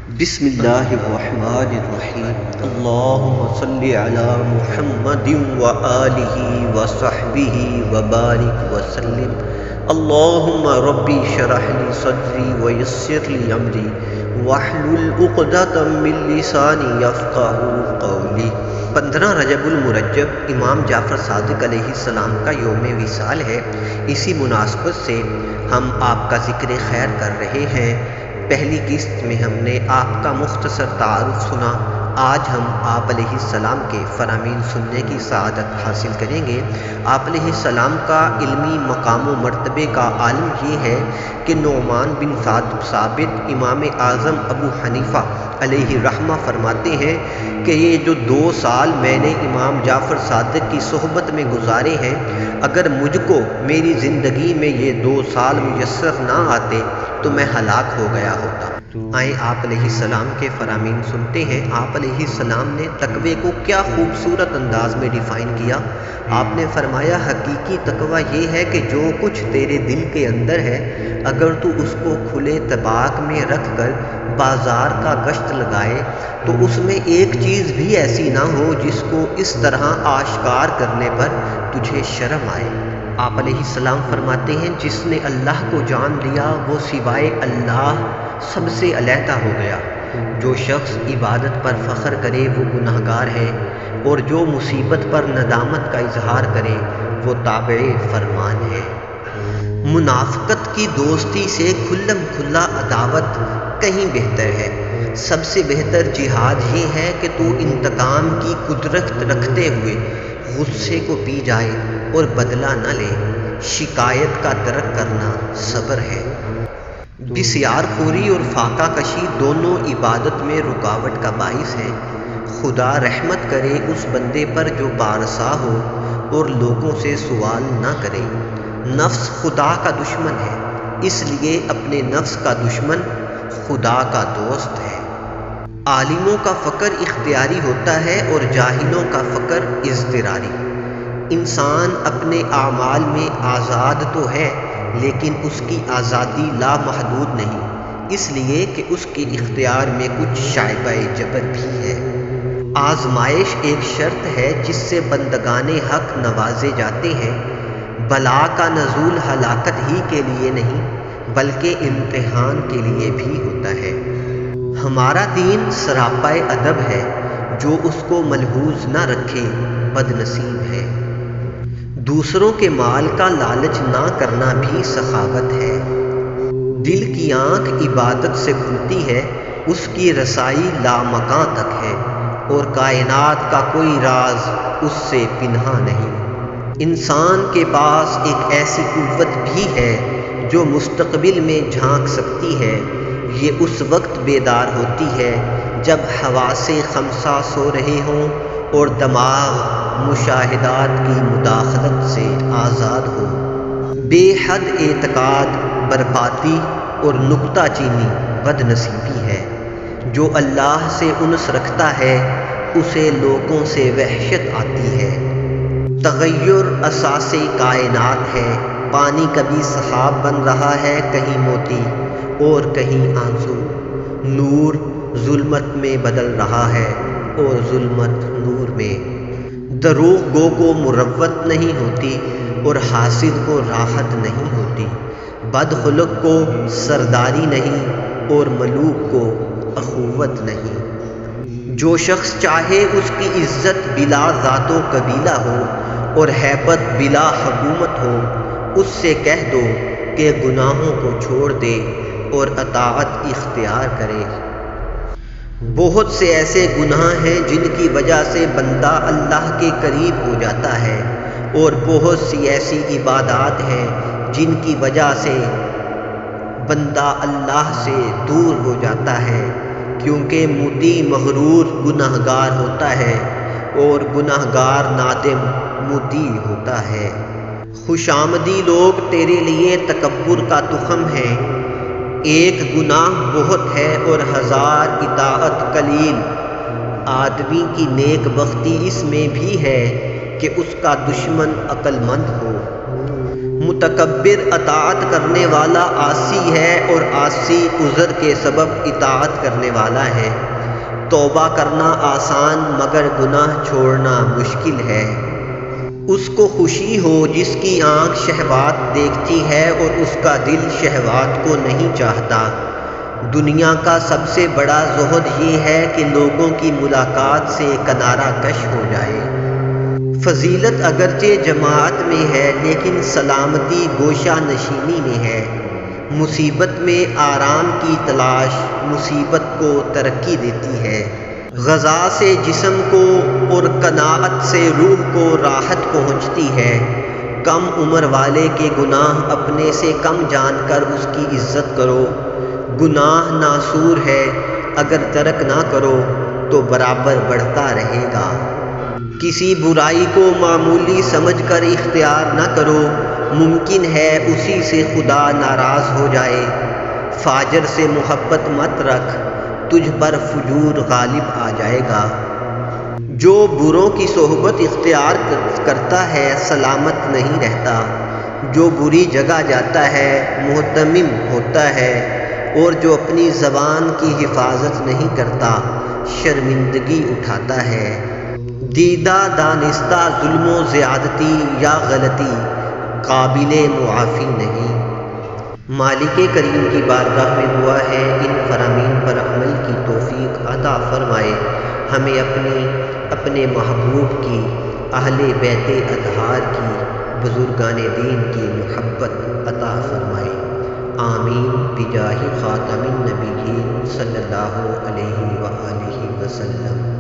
بسم اللہ الرحمن الرحیم اللہم صلی علی محمد وآلہ وصحبہ وبارک وسلم اللہم ربی شرح لی صدری ویسر لی امری واحلل عقدۃ من لسانی یفقہوا قولی۔ 15 رجب المرجب امام جعفر صادق علیہ السلام کا یوم وصال ہے۔ اسی مناسبت سے ہم آپ کا ذکر خیر کر رہے ہیں۔ پہلی قسط میں ہم نے آپ کا مختصر تعارف سنا۔ آج ہم آپ علیہ السلام کے فرامین سننے کی سعادت حاصل کریں گے۔ آپ علیہ السلام کا علمی مقام و مرتبے کا عالم یہ ہے کہ نعمان بن ثابت امام اعظم ابو حنیفہ علیہ رحمہ فرماتے ہیں کہ یہ جو 2 سال میں نے امام جعفر صادق کی صحبت میں گزارے ہیں، اگر مجھ کو میری زندگی میں یہ 2 سال میسر نہ آتے تو میں ہلاک ہو گیا ہوتا۔ آئیں آپ علیہ السلام کے فرامین سنتے ہیں۔ آپ علیہ السلام نے تقوی کو کیا خوبصورت انداز میں ڈیفائن کیا۔ آپ نے فرمایا حقیقی تقوی یہ ہے کہ جو کچھ تیرے دل کے اندر ہے، اگر تو اس کو کھلے طباق میں رکھ کر بازار کا گشت لگائے تو اس میں ایک چیز بھی ایسی نہ ہو جس کو اس طرح آشکار کرنے پر تجھے شرم آئے۔ آپ علیہ السلام فرماتے ہیں جس نے اللہ کو جان لیا وہ سوائے اللہ سب سے علیحدہ ہو گیا۔ جو شخص عبادت پر فخر کرے وہ گناہگار ہے، اور جو مصیبت پر ندامت کا اظہار کرے وہ تابع فرمان ہے۔ منافقت کی دوستی سے کھلم کھلا عداوت کہیں بہتر ہے۔ سب سے بہتر جہاد یہ ہے کہ تو انتقام کی قدرت رکھتے ہوئے غصے کو پی جائے اور بدلہ نہ لے۔ شکایت کا ترک کرنا صبر ہے۔ بسیار خوری اور فاقہ کشی دونوں عبادت میں رکاوٹ کا باعث ہیں۔ خدا رحمت کرے اس بندے پر جو بارسا ہو اور لوگوں سے سوال نہ کرے۔ نفس خدا کا دشمن ہے، اس لیے اپنے نفس کا دشمن خدا کا دوست ہے۔ عالموں کا فقر اختیاری ہوتا ہے اور جاہلوں کا فقر اضطراری۔ انسان اپنے اعمال میں آزاد تو ہے لیکن اس کی آزادی لامحدود نہیں، اس لیے کہ اس کے اختیار میں کچھ شائبہ جبر بھی ہے۔ آزمائش ایک شرط ہے جس سے بندگان حق نوازے جاتے ہیں۔ بلا کا نزول ہلاکت ہی کے لیے نہیں بلکہ امتحان کے لیے بھی ہوتا ہے۔ ہمارا دین سراپا ادب ہے، جو اس کو ملحوظ نہ رکھے بد نصیب ہے۔ دوسروں کے مال کا لالچ نہ کرنا بھی سخاوت ہے۔ دل کی آنکھ عبادت سے کھلتی ہے، اس کی رسائی لامکاں تک ہے، اور کائنات کا کوئی راز اس سے پنہا نہیں۔ انسان کے پاس ایک ایسی قوت بھی ہے جو مستقبل میں جھانک سکتی ہے۔ یہ اس وقت بیدار ہوتی ہے جب حواس خمسہ سو رہے ہوں اور دماغ مشاہدات کی مداخلت سے آزاد ہو۔ بے حد اعتقاد بربادی اور نکتہ چینی بد نصیبی ہے۔ جو اللہ سے انس رکھتا ہے اسے لوگوں سے وحشت آتی ہے۔ تغیر اساس کائنات ہے، پانی کبھی سحاب بن رہا ہے، کہیں موتی اور کہیں آنسو۔ نور ظلمت میں بدل رہا ہے اور ظلمت نور میں۔ دروغ گو کو مروت نہیں ہوتی اور حاسد کو راحت نہیں ہوتی۔ بد خلق کو سرداری نہیں اور ملوک کو اخوت نہیں۔ جو شخص چاہے اس کی عزت بلا ذات و قبیلہ ہو اور ہیبت بلا حکومت ہو، اس سے کہہ دو کہ گناہوں کو چھوڑ دے اور اطاعت اختیار کرے۔ بہت سے ایسے گناہ ہیں جن کی وجہ سے بندہ اللہ کے قریب ہو جاتا ہے، اور بہت سی ایسی عبادات ہیں جن کی وجہ سے بندہ اللہ سے دور ہو جاتا ہے، کیونکہ مطیع مغرور گناہگار ہوتا ہے اور گناہگار نادم مطیع ہوتا ہے۔ خوش آمدی لوگ تیرے لیے تکبر کا تخم ہیں۔ ایک گناہ بہت ہے اور 1000 اطاعت قلیل۔ آدمی کی نیک بختی اس میں بھی ہے کہ اس کا دشمن عقل مند ہو۔ متکبر اطاعت کرنے والا عاصی ہے اور عاصی عذر کے سبب اطاعت کرنے والا ہے۔ توبہ کرنا آسان مگر گناہ چھوڑنا مشکل ہے۔ اس کو خوشی ہو جس کی آنکھ شہوات دیکھتی ہے اور اس کا دل شہوات کو نہیں چاہتا۔ دنیا کا سب سے بڑا زہد یہ ہے کہ لوگوں کی ملاقات سے کنارہ کش ہو جائے۔ فضیلت اگرچہ جماعت میں ہے لیکن سلامتی گوشہ نشینی میں ہے۔ مصیبت میں آرام کی تلاش مصیبت کو ترقی دیتی ہے۔ غذا سے جسم کو اور قناعت سے روح کو راحت پہنچتی ہے۔ کم عمر والے کے گناہ اپنے سے کم جان کر اس کی عزت کرو۔ گناہ ناسور ہے، اگر ترک نہ کرو تو برابر بڑھتا رہے گا۔ کسی برائی کو معمولی سمجھ کر اختیار نہ کرو، ممکن ہے اسی سے خدا ناراض ہو جائے۔ فاجر سے محبت مت رکھ، تجھ پر فجور غالب آ جائے گا۔ جو بروں کی صحبت اختیار کرتا ہے سلامت نہیں رہتا۔ جو بری جگہ جاتا ہے محتمم ہوتا ہے، اور جو اپنی زبان کی حفاظت نہیں کرتا شرمندگی اٹھاتا ہے۔ دیدہ دانستہ ظلم و زیادتی یا غلطی قابل معافی نہیں۔ مالک کریم کی بارگاہ میں دعا ہے ان فرامین پر عمل کی توفیق عطا فرمائے، ہمیں اپنے محبوب کی، اہل بیت اطہار کی، بزرگان دین کی محبت عطا فرمائے۔ آمین بجاہ خاتم النبیین صلی اللہ علیہ وآلہ وسلم۔